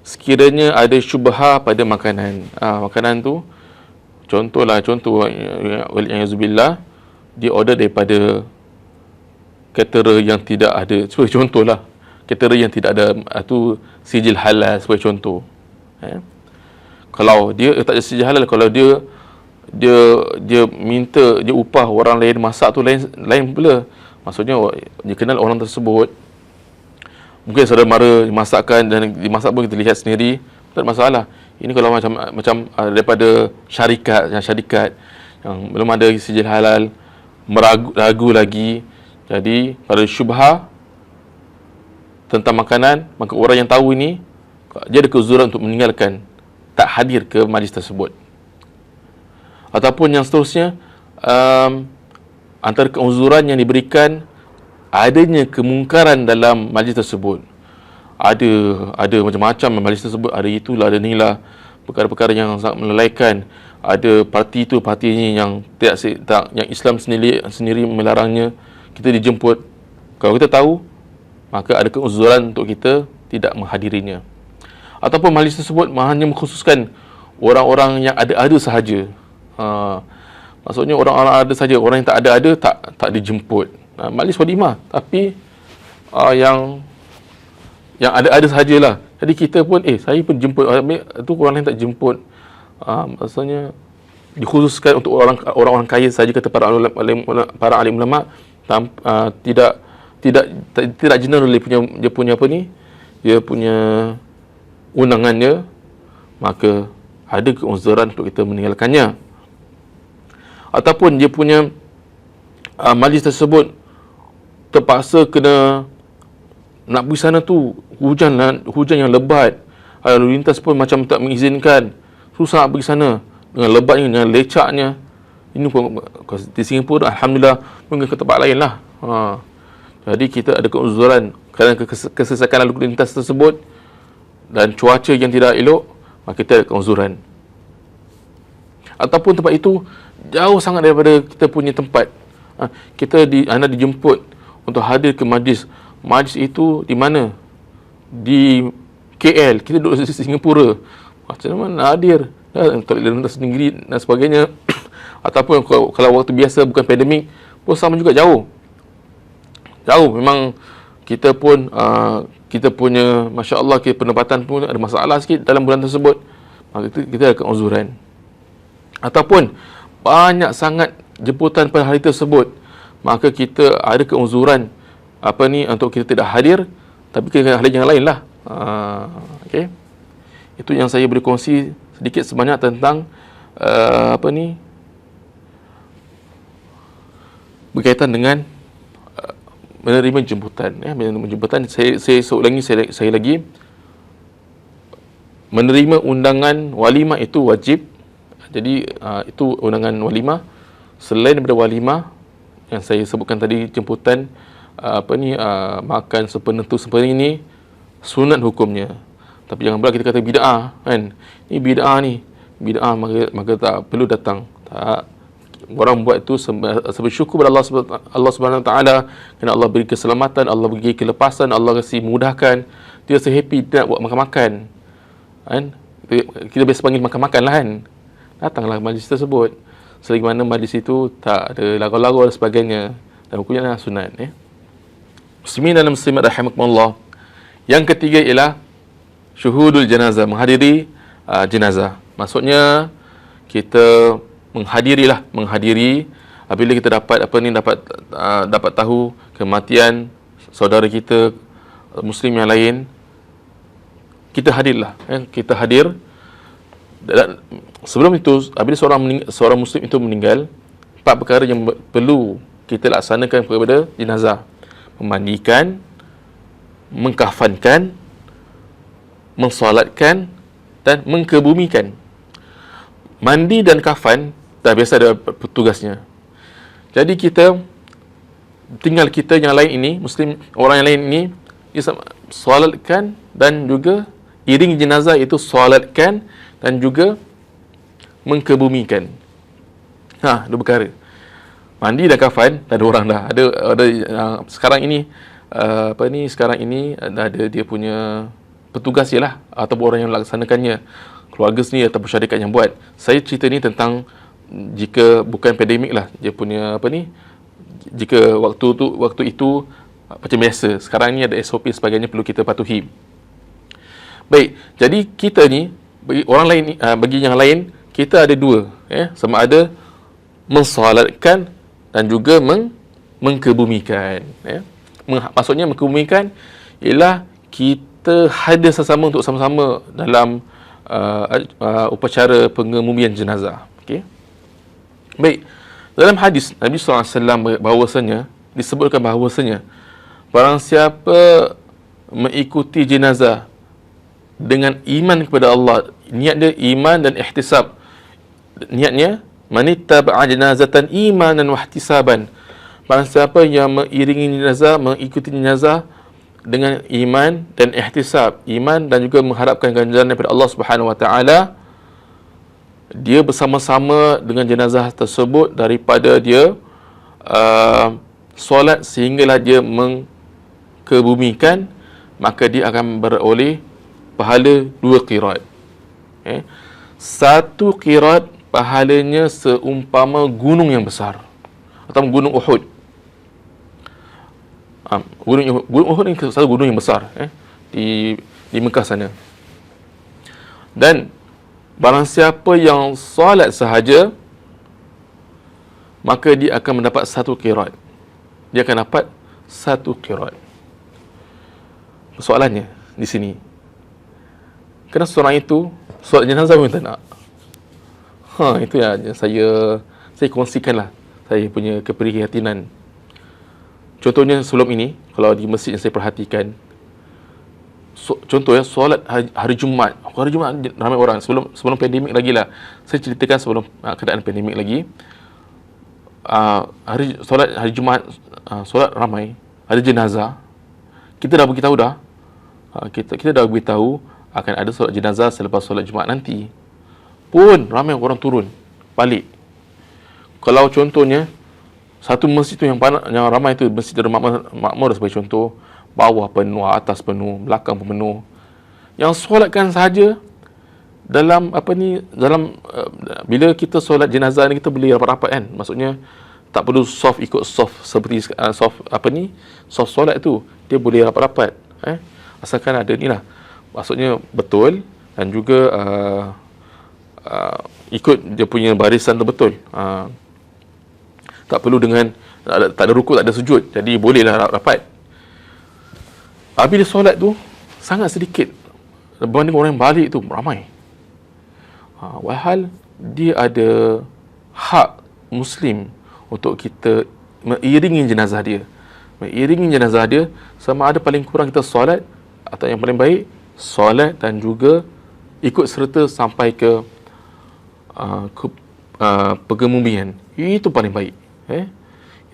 sekiranya ada syubhah pada makanan. Makanan tu, contoh wali'azubillah, dia order daripada caterer yang tidak ada, sebagai contohlah, caterer yang tidak ada tu sijil halal, sebagai contoh. Kalau dia tak ada sijil halal, kalau dia minta, dia upah orang lain masak tu lain pula. Maksudnya dia kenal orang tersebut, mungkin saudara mara dimasakkan dan dimasak pun kita lihat sendiri, tak ada masalah. Ini kalau macam daripada syarikat yang belum ada sijil halal, ragu lagi, jadi pada syubhah tentang makanan, maka orang yang tahu ini dia ada keuzuran untuk meninggalkan, tak hadir ke majlis tersebut. Ataupun yang seterusnya, antara keuzuran yang diberikan adanya kemungkaran dalam majlis tersebut. Ada macam-macam majlis tersebut, ada itulah, ada inilah, perkara-perkara yang sangat melalaikan. Ada parti itu, parti ini yang yang Islam sendiri melarangnya, kita dijemput. Kalau kita tahu, maka ada keuzuran untuk kita tidak menghadirinya. Ataupun majlis tersebut hanya mengkhususkan orang-orang yang ada sahaja. Maksudnya orang-orang ada saja, orang yang tak ada tak dijemput. Majlis walimah, tapi yang ada sahajalah. Jadi kita pun saya pun jemput, itu orang lain tak jemput. Maksudnya dikhususkan untuk orang-orang kaya saja, kata para alim ulama, tidak general dia punya undangannya, maka ada keuzuran untuk kita meninggalkannya. Ataupun dia punya majlis tersebut terpaksa kena nak pergi sana tu, hujan yang lebat, lalu lintas pun macam tak mengizinkan, susah nak pergi sana dengan lebatnya, dengan lecaknya. Ini pun di Singapura, alhamdulillah, mungkin ke tempat lain lah. Jadi kita ada keuzuran kerana kesesakan lalu lintas tersebut dan cuaca yang tidak elok, maka kita ada keuzuran. Ataupun tempat itu jauh sangat daripada kita punya tempat, anda dijemput untuk hadir ke majlis. Majlis itu di mana? Di KL. Kita duduk di Singapura. Macam mana hadir? Untuk lintas sendiri dan sebagainya. Ataupun kalau waktu biasa bukan pandemik pun sama juga, jauh. Memang kita pun kita punya, Masya Allah, pendapatan pun ada masalah sikit dalam bulan tersebut, maka kita ada keuzuran. Ataupun banyak sangat jemputan pada hari tersebut, maka kita ada keuzuran untuk kita tidak hadir, tapi kita hadir yang lain lah. Okay. Itu yang saya boleh kongsi sedikit sebanyak tentang berkaitan dengan menerima jemputan. Menerima jemputan, saya ulangi saya lagi, menerima undangan walimah itu wajib. Jadi itu undangan walimah. Selain daripada walimah yang saya sebutkan tadi, jemputan makan sepenentu seperti ini, sunat hukumnya. Tapi jangan pula kita kata bid'ah, kan? Ini bid'ah, maka tak perlu datang. Tak. Orang buat itu sebab syukur kepada Allah Subhanahu Wa Taala, kerana Allah beri keselamatan, Allah beri kelepasan, Allah kasih mudahkan. Dia rasa happy, dia nak buat makan-makan, kan? Kita biasa panggil makan-makan lah, kan? Datanglah majlis tersebut. Selagi mana majlis itu tak ada lagu-lagu dan sebagainya, dan hukumnya adalah sunat. Muslimin dan muslimat rahimakumullah. Yang ketiga ialah syuhudul janazah, menghadiri jenazah. Maksudnya kita menghadiri apabila kita dapat tahu kematian saudara kita muslim yang lain, kita hadirlah. Kita hadir. Dan sebelum itu, apabila seorang muslim itu meninggal, 4 perkara yang perlu kita laksanakan kepada jenazah: memandikan, mengkafankan, mensolatkan, dan mengkebumikan. Mandi dan kafan dah biasa ada petugasnya. Jadi tinggal kita yang lain ini, muslim, orang yang lain ini, solatkan dan juga iring jenazah itu solatkan dan juga mengkebumikan. Dua perkara. Mandi dan kafan, dah ada orang dah. Ada sekarang ini sekarang ini ada dia punya petugas ialah, ataupun orang yang melaksanakannya, keluarga sendiri ataupun syarikat yang buat. Saya cerita ni tentang jika bukan pandemik lah, dia punya jika waktu itu macam biasa. Sekarang ni ada SOP sebagainya perlu kita patuhi. Baik, jadi kita ni bagi yang lain, kita ada 2, sama ada mensolatkan dan juga mengkebumikan. Maksudnya mengkebumikan ialah kita hadir sesama untuk sama-sama dalam upacara pengebumian jenazah. Okey. Baik. Dalam hadis Nabi SAW disebutkan bahawasanya barang siapa mengikuti jenazah dengan iman kepada Allah, niat dia iman dan ihtisab. Niatnya manittaba'a janazatan imanan wa ihtisaban, Barang siapa yang mengiringi jenazah, mengikuti jenazah dengan iman dan ihtisab, iman dan juga mengharapkan ganjaran daripada Allah Subhanahu Wa Taala, dia bersama-sama dengan jenazah tersebut daripada dia solat sehinggalah dia mengkebumikan, maka dia akan beroleh pahala 2 qirat. Satu qirat pahalanya seumpama gunung yang besar atau gunung Uhud. Gunung Uhud ni satu gunung yang besar di Mekah sana. Dan barang siapa yang solat sahaja, maka dia akan mendapat 1 qirat. Dia akan dapat 1 qirat. Soalannya di sini, kenapa seorang itu solat jenazah pun tak nak? Itu yang saya kongsikanlah saya punya keprihatinan. Contohnya sebelum ini, kalau di masjid yang saya perhatikan, contoh solat hari Jumaat. Hari Jumaat ramai orang. Sebelum pandemik lagi lah. Saya ceritakan sebelum keadaan pandemik lagi. Solat hari Jumaat, solat ramai. Ada jenazah. Kita dah beritahu dah. Kita dah beritahu akan ada solat jenazah selepas solat Jumaat nanti. Pun ramai orang turun balik. Kalau contohnya satu masjid tu yang ramai tu, Masjid Darul Makmur sebagai contoh, bawah penuh, atas penuh, belakang pun penuh. Yang solatkan sahaja dalam bila kita solat jenazah ni, kita boleh rapat-rapat kan. Maksudnya tak perlu soft ikut soft seperti soft solat tu. Dia boleh rapat-rapat. Asalkan ada ni lah. Maksudnya betul dan juga ikut dia punya barisan tu betul. Tak perlu dengan tak ada rukuk, tak ada sujud. Jadi bolehlah rapat. Bila solat tu sangat sedikit berbanding orang yang balik tu ramai. Walhal dia ada hak Muslim untuk kita mengiringi jenazah dia. Mengiringi jenazah dia, sama ada paling kurang kita solat, atau yang paling baik solat dan juga ikut serta sampai ke pengebumian. Itu paling baik.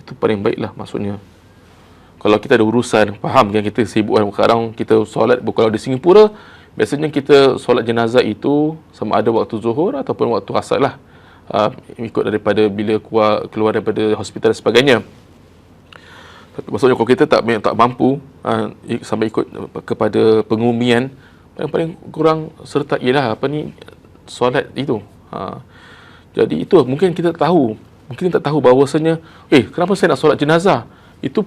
Itu paling baiklah maksudnya. Kalau kita ada urusan, faham kan, kita sibuk kadang kita solat, kalau di Singapura biasanya kita solat jenazah itu sama ada waktu zuhur ataupun waktu asar lah, ikut daripada bila keluar daripada hospital dan sebagainya. Maksudnya kalau kita tak mampu sampai ikut kepada pengumian, paling kurang serta ialah solat itu. Jadi itu mungkin kita tahu. Mungkin tak tahu bahawasanya, kenapa saya nak solat jenazah? Itu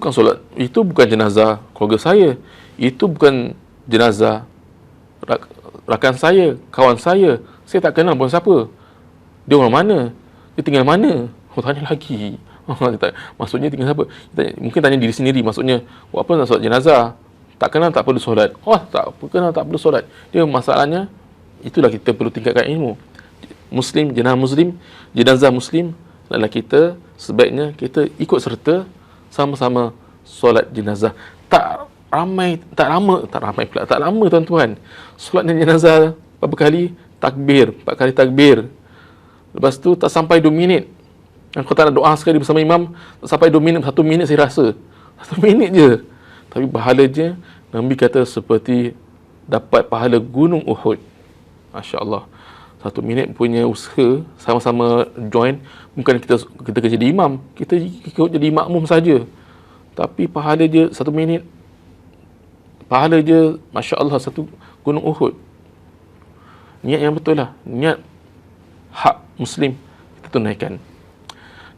bukan jenazah keluarga saya. Itu bukan jenazah rakan saya, kawan saya. Saya tak kenal pun siapa. Dia orang mana? Dia tinggal mana? Tanya lagi. Maksudnya tinggal siapa? Mungkin tanya diri sendiri. Maksudnya, buat apa nak solat jenazah? Tak kenal tak perlu solat. Tak kenal tak perlu solat. Dia masalahnya, itulah kita perlu tingkatkan ilmu. Jenazah Muslim adalah kita sebaiknya kita ikut serta sama-sama solat jenazah. Tak lama tuan-tuan. Solat jenazah berapa kali? 4 kali takbir. Lepas tu tak sampai 2 minit. Kalau tak nak doa sekali bersama imam, tak sampai 2 minit, 1 minit saya rasa. 1 minit je. Tapi pahalanya Nabi kata seperti dapat pahala gunung Uhud. Masya-Allah. 1 minit punya usaha sama-sama join, bukan kita kerja jadi imam, kita ikut jadi makmum saja. Tapi pahala je 1 minit, pahala je masya-Allah 1 gunung Uhud. Niat yang betul lah, niat hak Muslim kita tunaikan.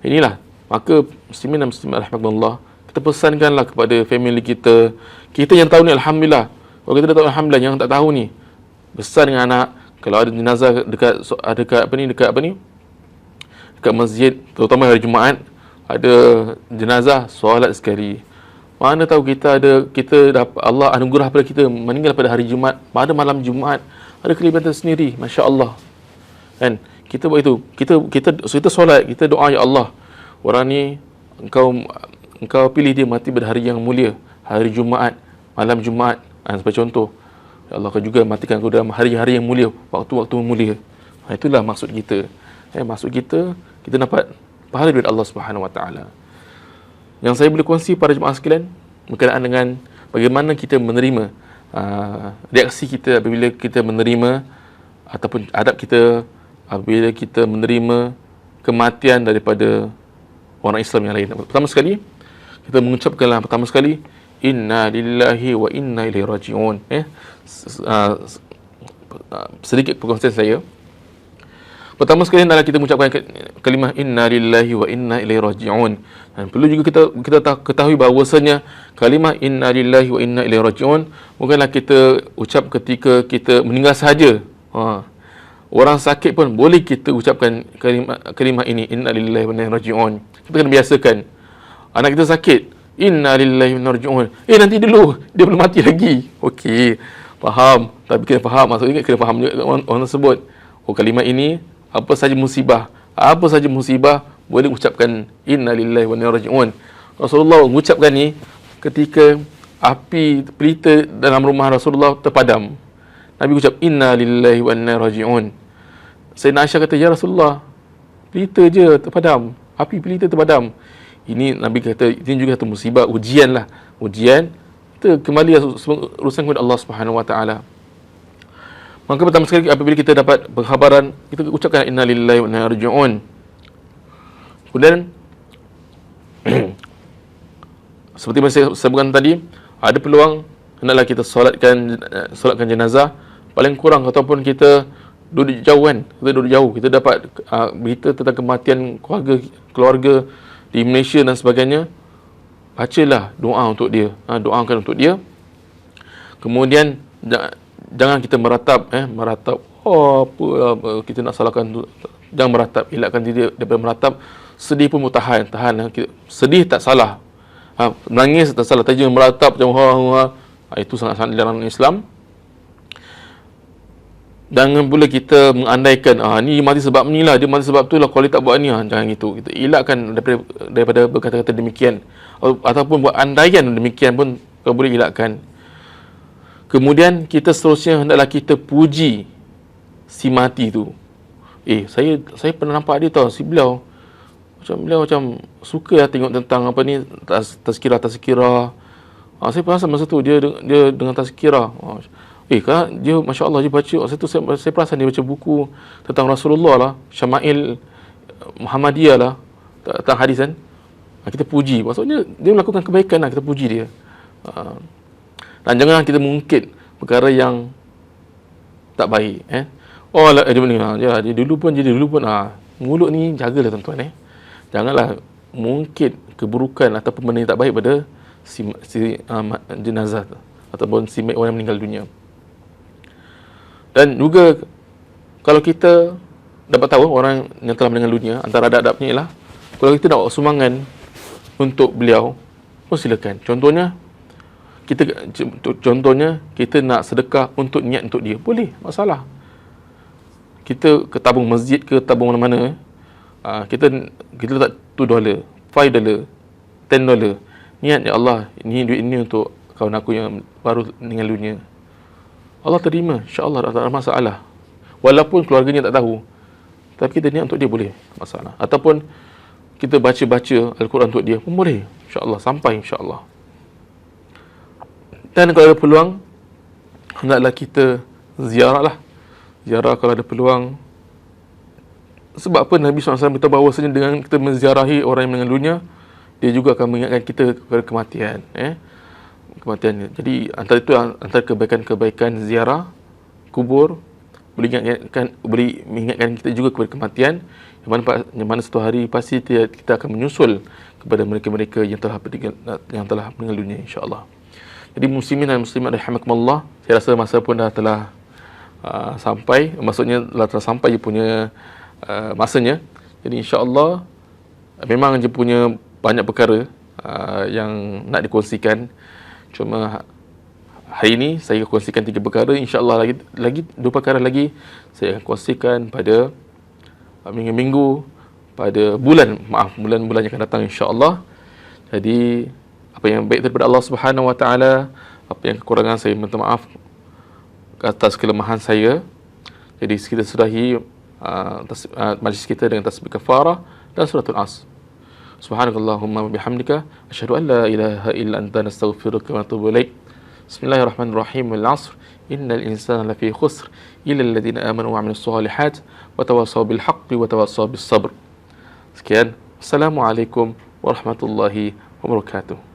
Inilah, maka muslimin dan muslimat rahimakumullah, kita pesankanlah kepada family kita. Kita yang tahu ni alhamdulillah. Kalau kita dah tahu alhamdulillah, yang tak tahu ni besar dengan anak. Kalau ada jenazah dekat masjid, terutama hari Jumaat, ada jenazah, solat sekali. Mana tahu kita dapat Allah anugerah pada kita meninggal pada hari Jumaat, pada malam Jumaat, ada kelibatan sendiri, masya-Allah. Kan? Kita buat itu. Kita solat, kita doa, ya Allah, orang ni engkau pilih dia mati pada hari yang mulia, hari Jumaat, malam Jumaat, sebagai contoh. Ya Allah, kau juga matikan aku dalam hari-hari yang mulia, waktu-waktu mulia. Itulah maksud kita. Maksud kita dapat pahala dari Allah Subhanahu Wa Taala. Yang saya boleh kongsi pada jemaah sekalian berkenaan dengan bagaimana kita menerima reaksi kita apabila kita menerima ataupun adab kita apabila kita menerima kematian daripada orang Islam yang lain. Pertama sekali, kita mengucapkanlah pertama sekali inna lillahi wa inna ilaihi raji'un. Sedikit perkongsian saya. Pertama sekali adalah kita mengucapkan kalimah inna lillahi wa inna ilaihi raji'un. Dan perlu juga kita ketahui bahawasanya kalimah inna lillahi wa inna ilaihi raji'un bukanlah kita ucap ketika kita meninggal sahaja. Orang sakit pun boleh kita ucapkan kalimah ini inna lillahi wa inna ilaihi raji'un. Kita kena biasakan. Anak kita sakit, inna lillahi wa inna ilaihi raji'un. Nanti dulu, dia belum mati lagi. Okey, faham. Tapi kena faham, maksudnya kena faham juga orang tersebut. Kalimah ini apa saja musibah boleh ucapkan inna lillahi wa inna ilaihi raji'un. Rasulullah mengucapkan ni ketika api pelita dalam rumah Rasulullah terpadam. Nabi ucap inna lillahi wa inna ilaihi raji'un. Sayyidina Aisyah kata, ya Rasulullah, pelita je terpadam, api pelita terpadam. Ini Nabi kata, ini juga satu musibah, ujian lah. Ujian, kita kembali urusan kepada Allah Subhanahu Wa Taala. Maka pertama sekali apabila kita dapat pengkhabaran, kita ucapkan inna lillahi wa inna ilaihi raji'un. Kemudian seperti yang saya sebutkan tadi, ada peluang hendaklah kita solatkan jenazah paling kurang, ataupun kita duduk jauh kan, kita dapat berita tentang kematian keluarga di Malaysia dan sebagainya, bacalah doa untuk dia, doakan untuk dia. Kemudian jangan kita meratap, kita nak salahkan tu. Jangan meratap, elakkan diri daripada meratap. Sedih pun tahan. Sedih tak salah, menangis tak salah, tapi jangan meratap, jangan itu sangat-sangat dilarang Islam. Jangan pula kita mengandaikan ni mati sebab ni lah, dia mati sebab tu lah, kalau dia tak buat ni jangan gitu. Kita elakkan daripada berkata-kata demikian, ataupun buat andaian demikian pun kalau boleh elakkan. Kemudian kita seterusnya hendaklah kita puji si mati tu. Saya pernah nampak dia tau, si beliau macam suka lah tengok tentang apa ni, tazkirah. Saya perasan masa tu dia dengan tazkirah. Kan dia Masya Allah dia baca. Saya perasan dia baca buku tentang Rasulullah lah, Syama'il Muhammadiyah lah, tentang hadis kan. Kita puji, maksudnya dia melakukan kebaikan lah, kita puji dia. Dan jangan kita mengungkit perkara yang tak baik. Dia dulu pun mulut ni jagalah tuan-tuan. Janganlah mengungkit keburukan ataupun benda yang tak baik pada si jenazah ataupun si orang yang meninggal dunia. Dan juga kalau kita dapat tahu orang yang telah meninggal dunia, antara adab-adabnya ialah kalau kita nak buat sumbangan untuk beliau, pun silakan. Contohnya kita nak sedekah untuk niat untuk dia, boleh, masalah. Kita ke tabung masjid ke tabung mana-mana, kita letak $2, $5, $10, niat, ya Allah, ini duit ini untuk kawan aku yang baru meninggal dunia. Allah terima, insya-Allah, tak ada masalah. Walaupun keluarganya tak tahu, tapi kita niat untuk dia, boleh, masalah. Ataupun kita baca Al-Quran untuk dia pun boleh, insya-Allah, sampai insya-Allah. Dan kalau ada peluang, hendaklah kita ziarah kalau ada peluang. Sebab apa Nabi SAW beritahu bahawasanya dengan kita menziarahi orang yang meninggal dunia, dia juga akan mengingatkan kita kepada kematian. Kematian. Jadi antara kebaikan ziarah kubur, boleh mengingatkan kita juga kepada kematian, yang mana satu hari pasti kita akan menyusul kepada mereka-mereka yang telah meninggal dunia, insya-Allah. Jadi muslimin dan muslimat rahimakumullah, saya rasa masa pun dah telah sampai, maksudnya telah sampai dia punya masanya. Jadi insya-Allah memang dia punya banyak perkara yang nak dikongsikan. Cuma hari ini saya kongsikan 3 perkara. InsyaAllah lagi 2 perkara lagi saya akan kongsikan pada minggu-minggu, pada bulan-bulan yang akan datang, insyaAllah. Jadi apa yang baik daripada Allah Subhanahu Wa Taala, apa yang kekurangan saya minta maaf atas kelemahan saya. Jadi kita sudahi majlis kita dengan tasbih kafarah dan suratul As. Subhanakallahumma wa bihamdika asyhadu an la ilaha illa anta nastaghfiruka wa natubu ilaik. Bismillahirrahmanirrahim. Wal 'ashr innal insana lafi khusr illa alladziina aamanu wa 'amilus shalihat wa tawassaw bil haqqi wa tawassaw bis sabr. Sekian. Assalamualaikum warahmatullahi wabarakatuh.